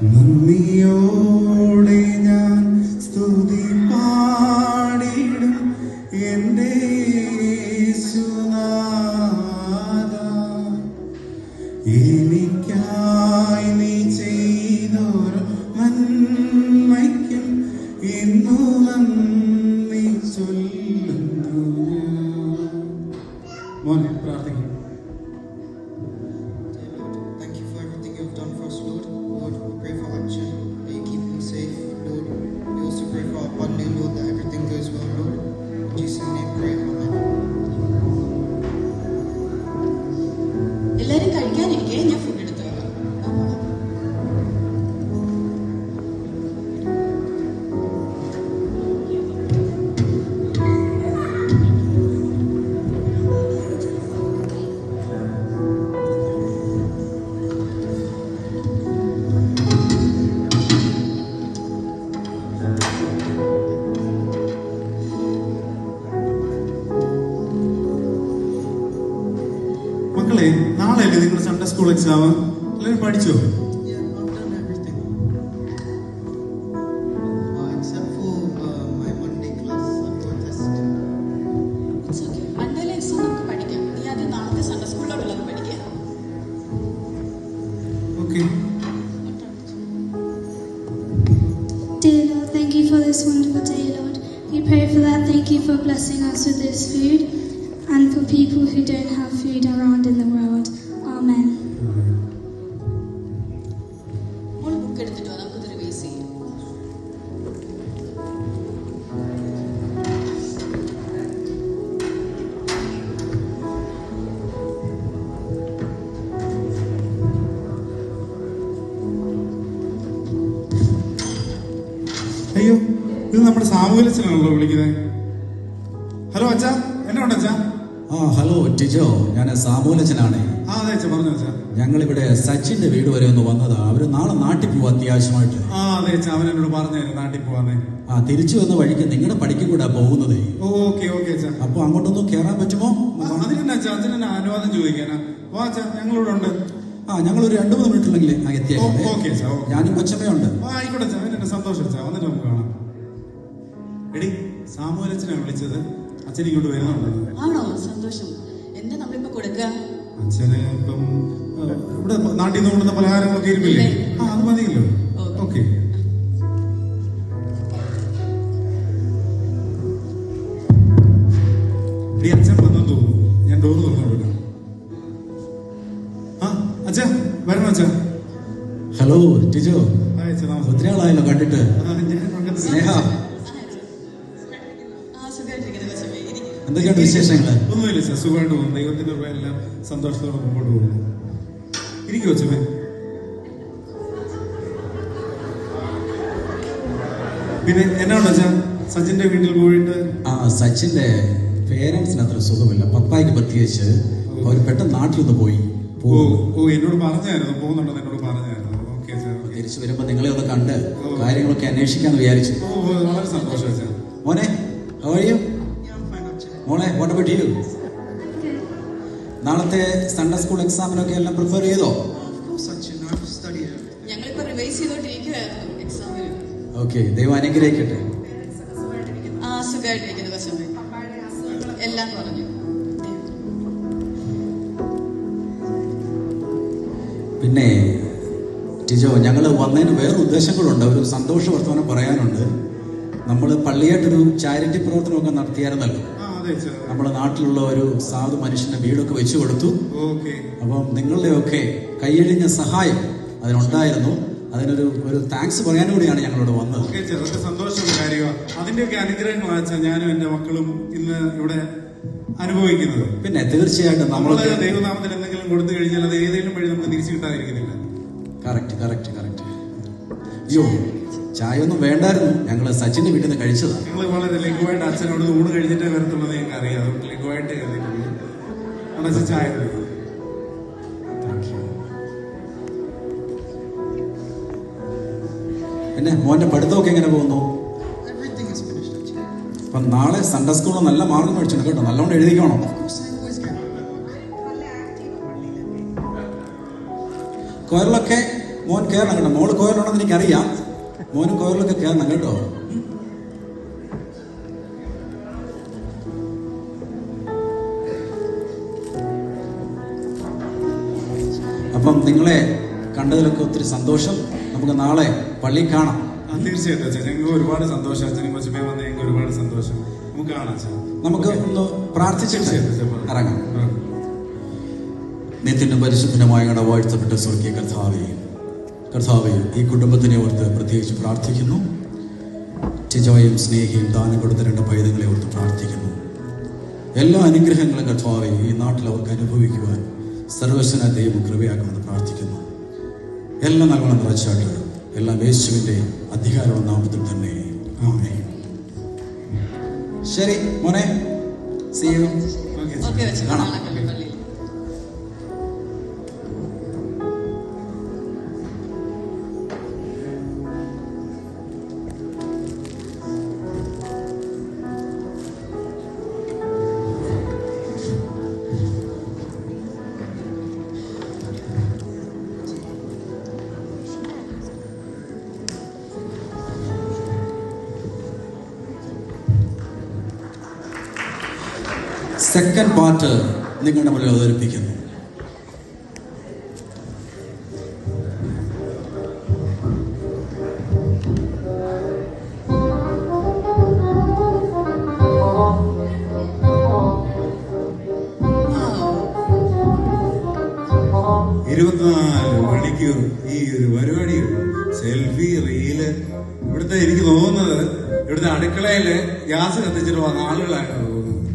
നന്ദിയോടെ ഞാൻ സ്തുതി പാടിടും എൻ്റെ യേശുനാഥ. എനിക്കായി നീ ചെയ്തോരോ നന്മയ്ക്കും ഇന്നു നന്ദി ചൊല്ലുന്നു. മോനെ പ്രാർത്ഥിക്കും. എല്ലാരും കഴിക്കാനിരിക്കെ ഞാൻ ഫുഡ് എടുത്തു വരാം. മക്കളെ, നാളെയല്ലേ നിങ്ങളുടെ സൺഡേ സ്കൂൾ എക്സാം? എല്ലാവരും പഠിച്ചോ? മണ്ടേലെ എക്സാം നമുക്ക് പഠിക്കാം. നീ ആദ്യം നാളത്തെ സൺഡേ സ്കൂളിലോട്ടുള്ളത് പഠിക്കാം. Okay. Dear Lord, thank you for this wonderful day, Lord. We pray for that. Thank you for blessing us with this food and for people who don't have food around in the world. Amen. മോൾ book എടുത്തിട്ട് വാ, നമുക്കിത് revise ചെയ്യാം. അയ്യോ, ഇത് നമ്മുടെ സാമൂഹ്യച്ചനാണല്ലോ വിളിക്കുന്നത്. Hello അച്ഛാ, എന്നാ ഉണ്ട് അച്ഛാ? ഹലോ ടിജോ, ഞാൻ സാമൂലച്ചനാണ്. അതെ അച്ഛാ, പറഞ്ഞു അച്ഛാ. ഞങ്ങളിവിടെ സച്ചിന്റെ വീട് വരെ ഒന്ന് വന്നതാ. അവര് നാളെ നാട്ടിൽ പോവാ അത്യാവശ്യമായിട്ട്. അതെ അച്ഛാ, അവൻ എന്നോട് പറഞ്ഞായിരുന്നു നാട്ടിൽ പോവാന്നേ. തിരിച്ചു വന്ന വഴിക്ക് നിങ്ങളുടെ പടിക്ക് കൂടെ പോകുന്നതേ. ഓക്കെ ഓക്കെ അച്ഛാ. അപ്പൊ അങ്ങോട്ടൊന്നും കേറാൻ പറ്റുമോ? അതിനെന്നാ അച്ഛാ, അച്ഛനെന്നാ അനുവാദം ചോദിക്കാനാ? വാ അച്ഛാ, ഞങ്ങളിവിടെ ഉണ്ട്. ഞങ്ങളൊരു 2-3 മിനിറ്റുണ്ടെങ്കിൽ എത്തിയാൽ. ഓക്കെ അച്ഛാ. ഞാനും കൊച്ചമ്മയുണ്ട്. ആയിക്കോട്ടെ അച്ഛാ, എന്നെ സന്തോഷം അച്ഛാ. വന്നിട്ട് നമുക്ക് കാണാം. എടി, സാമൂഹ്യച്ചനെ വിളിച്ചത്. അച്ഛൻ ഇങ്ങോട്ട് വരുന്നുണ്ട്. ആണോ? സന്തോഷം. എന്താ നമ്മളിപ്പോ കൊടുക്കുക? അച്ഛന് ഇപ്പം ഇവിടെ നാട്ടിൽ നിന്ന് കൊണ്ടുവന്ന പലഹാരങ്ങളൊക്കെ ഇരിപ്പില്ലേ? അത് മതിയല്ലോ. ഓക്കെ. അച്ഛൻ വന്നു തോന്നുന്നു. ഞാൻ ഡോറ് തുറന്നു. അച്ഛാ വരണം അച്ഛാ. ഹലോ ടിജോ, അച്ഛാ ഒത്തിരി ആളായല്ലോ കണ്ടിട്ട്. സ്നേഹ, എന്തൊക്കെയാണ് വിശേഷങ്ങള്? ഒന്നുമില്ല അച്ഛാ, സുഖമായിട്ട് പോകുന്നു. ദൈവത്തിന്റെ എല്ലാം സന്തോഷത്തോടെ മുമ്പോട്ട് പോകുന്നു. ഇരിക്കുവോ അച്ഛമ്മേ? പിന്നെ എന്നാ ഉണ്ട് അച്ഛാ സച്ചിന്റെ വീട്ടിൽ പോയിട്ട്? സച്ചിന്റെ പേരൻസിന് അത്ര സുഖമില്ല. പപ്പായ്ക്ക് പ്രത്യേകിച്ച് അവർ പെട്ടെന്ന് നാട്ടിൽ നിന്ന് പോയി. എന്നോട് പറഞ്ഞായിരുന്നു പോകുന്നുണ്ടെന്ന് എന്നോട് പറഞ്ഞായിരുന്നു. ഓക്കെ അച്ഛാ. തിരിച്ചു വരുമ്പോ നിങ്ങളെ ഒന്ന് കണ്ട് കാര്യങ്ങളൊക്കെ അന്വേഷിക്കാന്ന് വിചാരിച്ചു. വളരെ സന്തോഷം അച്ഛാ. മോനെ, how are you? മോളെ, what about you? നാളത്തെ സൺഡേ സ്കൂൾ എക്സാമിനൊക്കെ എല്ലാം പ്രിപ്പയർ ചെയ്തോ? ഞങ്ങളിപ്പോ റിവൈസ് ചെയ്തോണ്ടിരിക്കുവായിരുന്നു എക്സാമിന്. ഓക്കെ, ദൈവം അനുഗ്രഹിക്കട്ടെ. സുഖമായിട്ടിരിക്കുന്നു കൊച്ചമ്മ. എല്ലാം പറഞ്ഞു. പിന്നെ ടിജോ, ഞങ്ങൾ വന്നതിന് വേറെ ഉദ്ദേശങ്ങളുണ്ട്. ഒരു സന്തോഷ വർത്തമാനം പറയാനുണ്ട്. നമ്മൾ പള്ളിയായിട്ടൊരു ചാരിറ്റി പ്രവർത്തനമൊക്കെ നടത്തിയായിരുന്നല്ലോ. നമ്മുടെ നാട്ടിലുള്ള ഒരു സാധു മനുഷ്യന്റെ വീടൊക്കെ വെച്ചു കൊടുത്തു. അപ്പം നിങ്ങളുടെയൊക്കെ കൈയഴിഞ്ഞ സഹായം അതിനുണ്ടായിരുന്നു. അതിനൊരു താങ്ക്സ് പറയാൻ കൂടിയാണ് ഞങ്ങളോട് വന്നത്. സന്തോഷമുള്ള കാര്യമാണ്. അതിന്റെയൊക്കെ അനുഗ്രഹങ്ങളാണ് ഞാനും എന്റെ മക്കളും ഇന്ന് ഇവിടെ അനുഭവിക്കുന്നത്. പിന്നെ തീർച്ചയായിട്ടും നമ്മൾ ദൈവനാമത്തിൽ എന്തെങ്കിലും കൊടുത്തു കഴിഞ്ഞാൽ അത് ഏതെങ്കിലും വഴി നമുക്ക് തിരിച്ചു കിട്ടാതിരിക്കുന്നില്ല. കറക്റ്റ്. അയ്യോ, ചായ ഒന്നും വേണ്ടായിരുന്നു. ഞങ്ങള് സച്ചിന്റെ വീട്ടിൽ നിന്ന് കഴിച്ചതാ. ഞങ്ങൾ വളരെ ലഘുവായിട്ട് അച്ഛനോട് ഊണ് കഴിഞ്ഞിട്ടേ വരത്തുള്ളത് ഞങ്ങൾക്ക് അറിയാം. അതുകൊണ്ട് ലഘുവായിട്ട് ചായ. പിന്നെ മോന്റെ പഠിത്തമൊക്കെ എങ്ങനെ പോകുന്നു? അപ്പൊ നാളെ സൺഡേ സ്കൂളിൽ നല്ല മാർക്ക് മേടിച്ചിട്ടുണ്ട് കേട്ടോ. നല്ലോണം എഴുതിക്കോണം. കൊയറിലൊക്കെ മോൻ കയറണം കേട്ടോ. മോള് കോയിലുണ്ടെന്ന് എനിക്കറിയാം. മോനും കോയിലൊക്കെ കയറണം കേട്ടോ. അപ്പം നിങ്ങളെ കണ്ടതിലൊക്കെ ഒത്തിരി സന്തോഷം. നമുക്ക് നാളെ പള്ളിയിൽ കാണാം. തീർച്ചയായിട്ടും അച്ഛൻ, ഞങ്ങൾക്ക് ഒരുപാട് സന്തോഷം. അച്ഛനും കൊച്ചുമേ വന്ന് ഞങ്ങൾക്ക് ഒരുപാട് സന്തോഷം. നമുക്ക് കാണാം അച്ഛൻ. നമുക്ക് ഒന്ന് പ്രാർത്ഥിച്ചിട്ട് ഇറങ്ങാം. നിത്യന്റെ പരിശുദ്ധമായ ഞങ്ങളുടെ വാഴ്ത്തപ്പെട്ട സ്വർഗീയ കർത്താവേ, ഈ കുടുംബത്തിനെ ഓർത്ത് പ്രത്യേകിച്ച് പ്രാർത്ഥിക്കുന്നു. ചിജോയും സ്നേഹിയും ദാനം കൊടുത്ത 2 പൈതങ്ങളെ ഓർത്ത് പ്രാർത്ഥിക്കുന്നു. എല്ലാ അനുഗ്രഹങ്ങളും കർത്താവേ ഈ നാട്ടിൽ അവർക്ക് അനുഭവിക്കുവാൻ സർവശന ദൈവം കൃപയാക്കുമെന്ന് പ്രാർത്ഥിക്കുന്നു. എല്ലാം നൽകണം നിറച്ചാട്ട്. എല്ലാം യേശുവിന്റെ അധികാരമുള്ള നാമത്തിൽ തന്നെ ആമേൻ. ശരി മോനെ, see you. ഓക്കെ വെച്ച് കാണാം. നാളെ കണ്ടു പള്ളിയിൽ. സെക്കൻഡ് പാർട്ട് നിങ്ങളുടെ മുന്നിൽ അവതരിപ്പിക്കുന്നു. മണിക്കൂർ ഈ ഒരു പരിപാടി, സെൽഫി, റീല്. ഇവിടുത്തെ എനിക്ക് തോന്നുന്നത് ഇവിടുത്തെ അടുക്കളയില് ഗ്യാസ് കത്തിച്ചിട്ട് വന്ന ആളുകളാണ്.